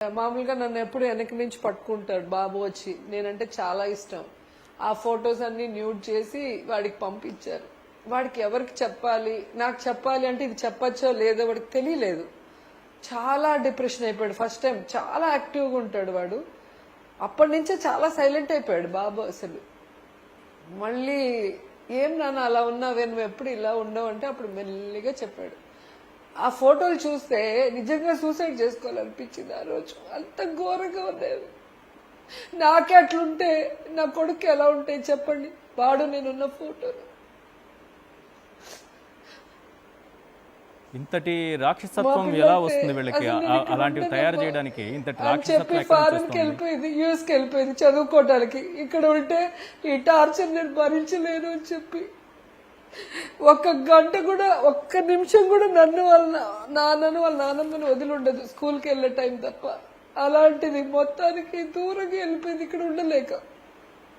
మామూలుగా నన్ను ఎప్పుడు వెనక నుంచి పట్టుకుంటాడు బాబు వచ్చి, నేనంటే చాలా ఇష్టం. ఆ ఫొటోస్ అన్ని న్యూడ్ చేసి వాడికి పంపించారు. వాడికి ఎవరికి చెప్పాలి, నాకు చెప్పాలి అంటే ఇది చెప్పచ్చో లేదో వాడికి తెలియలేదు. చాలా డిప్రెషన్ అయిపోయాడు. ఫస్ట్ టైం చాలా యాక్టివ్గా ఉంటాడు వాడు. అప్పటి నుంచే చాలా సైలెంట్ అయిపోయాడు బాబు. అసలు మళ్ళీ ఏం నాన్న అలా ఉన్నావే, నువ్వు ఎప్పుడు ఇలా ఉండవు అంటే అప్పుడు మెల్లిగా చెప్పాడు. ఆ ఫోటోలు చూస్తే నిజంగా సూసైడ్ చేసుకోవాలనిపించింది ఆ రోజు. అంత ఘోరంగా ఉండేది. నాకే అట్లుంటే నా కొడుకు ఎలా ఉంటాయి చెప్పండి. వాడు నేనున్న ఫోటోలు. ఇంతటి రాక్షసత్వం ఎలా వస్తుంది వీళ్ళకి? అలాంటివి తయారు చేయడానికి ఇంతటి రాక్షసత్వం ఫారెన్కి వెళ్ళిపోయింది, యూఎస్కి వెళ్ళిపోయింది చదువుకోవటానికి. ఇక్కడ ఉంటే ఈ టార్చర్ నేను భరించలేను అని చెప్పి ఒక్క గంట కూడా, ఒక్క నిమిషం కూడా నన్ను వాళ్ళ నాన్నమ్మని వదిలి ఉండదు స్కూల్కి వెళ్ళే టైం తప్ప. అలాంటిది మొత్తానికి దూరంగా వెళ్ళిపోయింది ఇక్కడ ఉండలేక.